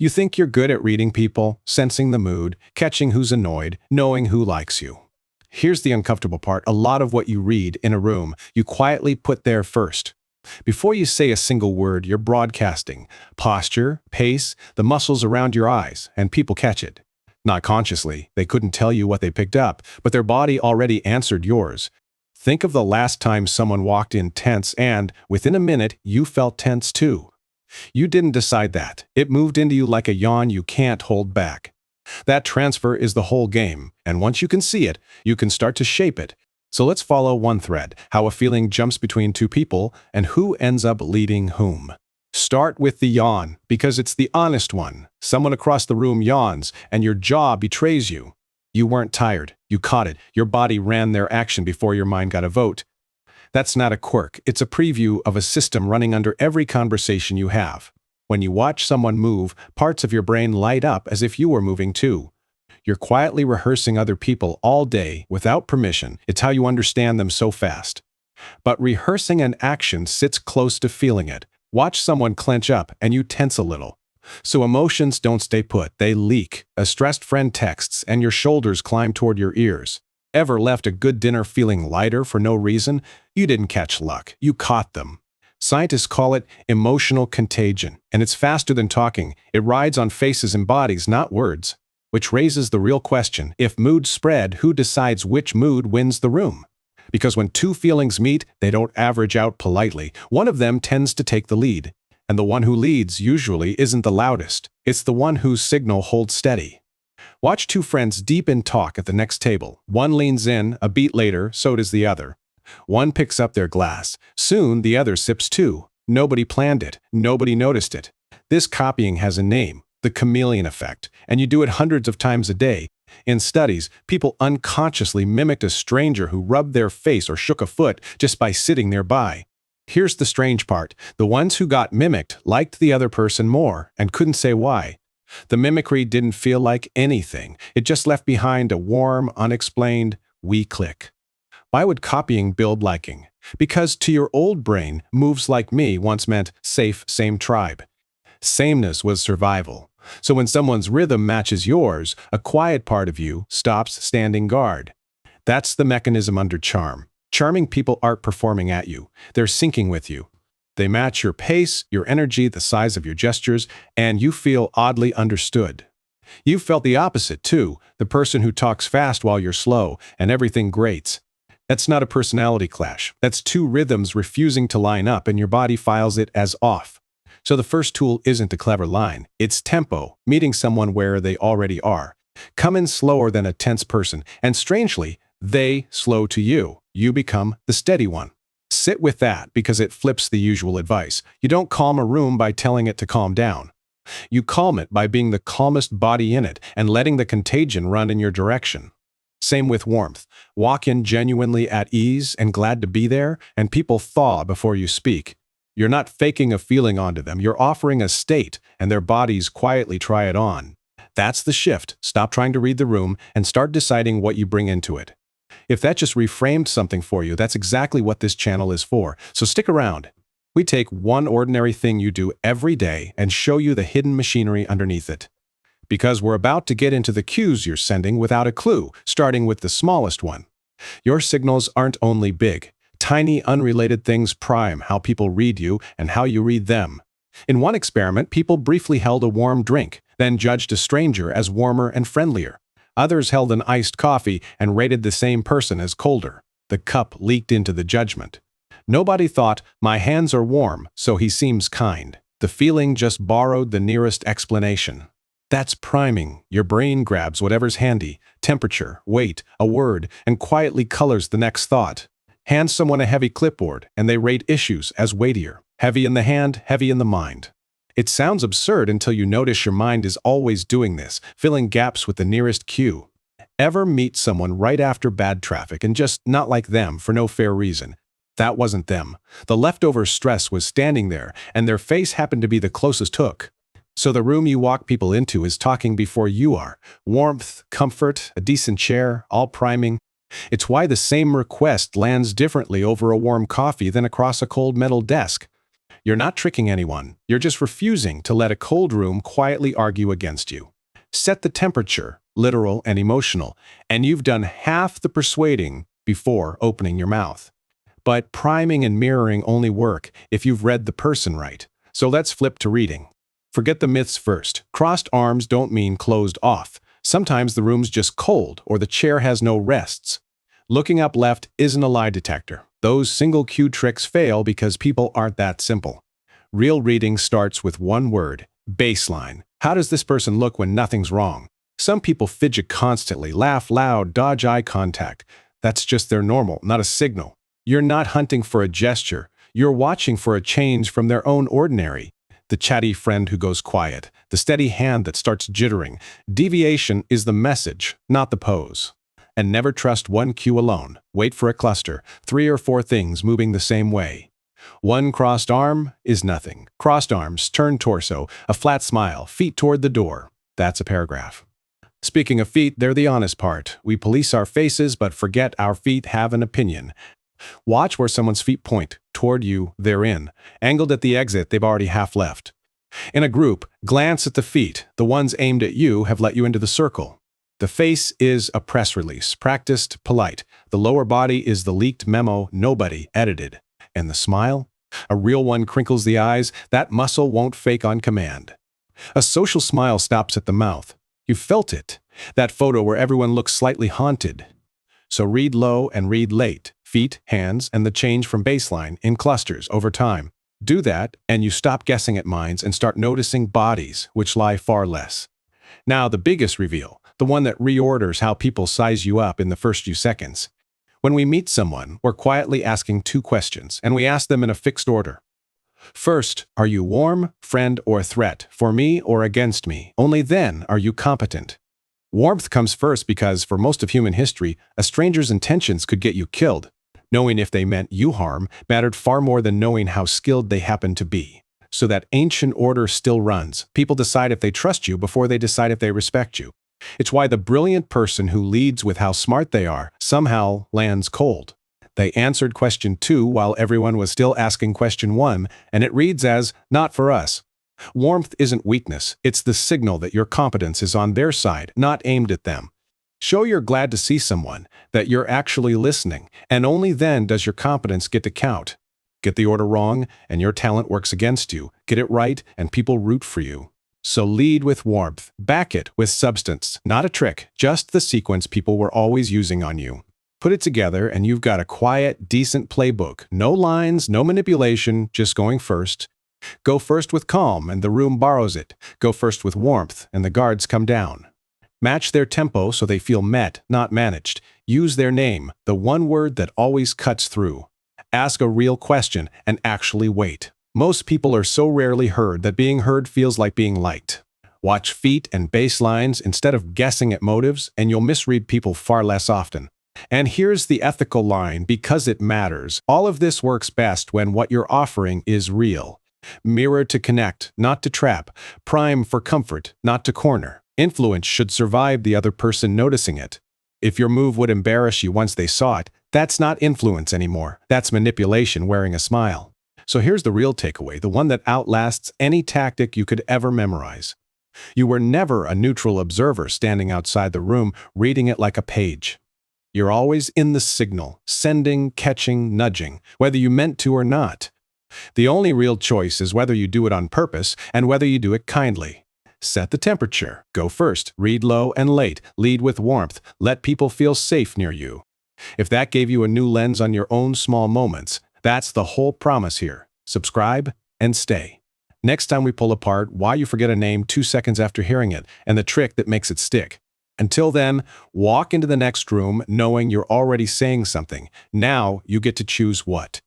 You think you're good at reading people, sensing the mood, catching who's annoyed, knowing who likes you. Here's the uncomfortable part. A lot of what you read in a room, you quietly put there first. Before you say a single word, you're broadcasting posture, pace, the muscles around your eyes, and people catch it. Not consciously, they couldn't tell you what they picked up, but their body already answered yours. Think of the last time someone walked in tense and, within a minute, you felt tense too. You didn't decide that. It moved into you like a yawn you can't hold back. That transfer is the whole game, and once you can see it, you can start to shape it. So let's follow one thread, how a feeling jumps between two people and who ends up leading whom. Start with the yawn, because it's the honest one. Someone across the room yawns, and your jaw betrays you. You weren't tired. You caught it. Your body ran their action before your mind got a vote. That's not a quirk. It's a preview of a system running under every conversation you have. When you watch someone move, parts of your brain light up as if you were moving too. You're quietly rehearsing other people all day without permission. It's how you understand them so fast. But rehearsing an action sits close to feeling it. Watch someone clench up and you tense a little. So emotions don't stay put, they leak. A stressed friend texts and your shoulders climb toward your ears. Ever left a good dinner feeling lighter for no reason? You didn't catch luck, you caught them. Scientists call it emotional contagion, and it's faster than talking. It rides on faces and bodies, not words. Which raises the real question, if moods spread, who decides which mood wins the room? Because when two feelings meet, they don't average out politely. One of them tends to take the lead. And the one who leads usually isn't the loudest. It's the one whose signal holds steady. Watch two friends deep in talk at the next table. One leans in, a beat later, so does the other. One picks up their glass. Soon the other sips too. Nobody planned it. Nobody noticed it. This copying has a name, the chameleon effect, and you do it hundreds of times a day. In studies, people unconsciously mimicked a stranger who rubbed their face or shook a foot just by sitting nearby. Here's the strange part. The ones who got mimicked liked the other person more and couldn't say why. The mimicry didn't feel like anything. It just left behind a warm, unexplained, "we click." Why would copying build liking? Because to your old brain, moves like me once meant safe, same tribe. Sameness was survival. So when someone's rhythm matches yours, a quiet part of you stops standing guard. That's the mechanism under charm. Charming people aren't performing at you. They're syncing with you. They match your pace, your energy, the size of your gestures, and you feel oddly understood. You've felt the opposite, too, the person who talks fast while you're slow, and everything grates. That's not a personality clash. That's two rhythms refusing to line up, and your body files it as off. So the first tool isn't a clever line. It's tempo, meeting someone where they already are. Come in slower than a tense person, and strangely, they slow to you. You become the steady one. Sit with that because it flips the usual advice. You don't calm a room by telling it to calm down. You calm it by being the calmest body in it and letting the contagion run in your direction. Same with warmth. Walk in genuinely at ease and glad to be there, and people thaw before you speak. You're not faking a feeling onto them. You're offering a state, and their bodies quietly try it on. That's the shift. Stop trying to read the room and start deciding what you bring into it. If that just reframed something for you, that's exactly what this channel is for. So stick around. We take one ordinary thing you do every day and show you the hidden machinery underneath it. Because we're about to get into the cues you're sending without a clue, starting with the smallest one. Your signals aren't only big. Tiny, unrelated things prime how people read you and how you read them. In one experiment, people briefly held a warm drink, then judged a stranger as warmer and friendlier. Others held an iced coffee and rated the same person as colder. The cup leaked into the judgment. Nobody thought, my hands are warm, so he seems kind. The feeling just borrowed the nearest explanation. That's priming. Your brain grabs whatever's handy, temperature, weight, a word, and quietly colors the next thought. Hand someone a heavy clipboard, and they rate issues as weightier. Heavy in the hand, heavy in the mind. It sounds absurd until you notice your mind is always doing this, filling gaps with the nearest cue. Ever meet someone right after bad traffic and just not like them for no fair reason? That wasn't them. The leftover stress was standing there, and their face happened to be the closest hook. So the room you walk people into is talking before you are. Warmth, comfort, a decent chair, all priming. It's why the same request lands differently over a warm coffee than across a cold metal desk. You're not tricking anyone. You're just refusing to let a cold room quietly argue against you. Set the temperature, literal and emotional, and you've done half the persuading before opening your mouth. But priming and mirroring only work if you've read the person right. So let's flip to reading. Forget the myths first. Crossed arms don't mean closed off. Sometimes the room's just cold or the chair has no rests. Looking up left isn't a lie detector. Those single cue tricks fail because people aren't that simple. Real reading starts with one word: baseline. How does this person look when nothing's wrong? Some people fidget constantly, laugh loud, dodge eye contact. That's just their normal, not a signal. You're not hunting for a gesture. You're watching for a change from their own ordinary. The chatty friend who goes quiet, the steady hand that starts jittering. Deviation is the message, not the pose. And never trust one cue alone. Wait for a cluster, 3 or 4 things moving the same way. One crossed arm is nothing. Crossed arms, turned torso, a flat smile, feet toward the door. That's a paragraph. Speaking of feet, they're the honest part. We police our faces, but forget our feet have an opinion. Watch where someone's feet point. Toward you, they're in. Angled at the exit, they've already half left. In a group, glance at the feet. The ones aimed at you have let you into the circle. The face is a press release, practiced, polite. The lower body is the leaked memo nobody edited. And the smile? A real one crinkles the eyes. That muscle won't fake on command. A social smile stops at the mouth. You felt it. That photo where everyone looks slightly haunted. So read low and read late. Feet, hands, and the change from baseline in clusters over time. Do that, and you stop guessing at minds and start noticing bodies, which lie far less. Now, the biggest reveal, the one that reorders how people size you up in the first few seconds. When we meet someone, we're quietly asking 2 questions, and we ask them in a fixed order. First, are you warm, friend, or threat, for me or against me? Only then are you competent. Warmth comes first because, for most of human history, a stranger's intentions could get you killed. Knowing if they meant you harm mattered far more than knowing how skilled they happened to be. So that ancient order still runs. People decide if they trust you before they decide if they respect you. It's why the brilliant person who leads with how smart they are somehow lands cold. They answered question 2 while everyone was still asking question 1, and it reads as, not for us. Warmth isn't weakness, it's the signal that your competence is on their side, not aimed at them. Show you're glad to see someone, that you're actually listening, and only then does your competence get to count. Get the order wrong, and your talent works against you. Get it right, and people root for you. So lead with warmth. Back it with substance. Not a trick, just the sequence people were always using on you. Put it together, and you've got a quiet, decent playbook. No lines, no manipulation, just going first. Go first with calm, and the room borrows it. Go first with warmth, and the guards come down. Match their tempo so they feel met, not managed. Use their name, the one word that always cuts through. Ask a real question and actually wait. Most people are so rarely heard that being heard feels like being liked. Watch feet and baselines instead of guessing at motives, and you'll misread people far less often. And here's the ethical line, because it matters. All of this works best when what you're offering is real. Mirror to connect, not to trap. Prime for comfort, not to corner. Influence should survive the other person noticing it. If your move would embarrass you once they saw it, that's not influence anymore. That's manipulation wearing a smile. So here's the real takeaway, the one that outlasts any tactic you could ever memorize. You were never a neutral observer standing outside the room, reading it like a page. You're always in the signal, sending, catching, nudging, whether you meant to or not. The only real choice is whether you do it on purpose and whether you do it kindly. Set the temperature. Go first. Read low and late. Lead with warmth. Let people feel safe near you. If that gave you a new lens on your own small moments, that's the whole promise here. Subscribe and stay. Next time we pull apart why you forget a name 2 seconds after hearing it and the trick that makes it stick. Until then, walk into the next room knowing you're already saying something. Now you get to choose what.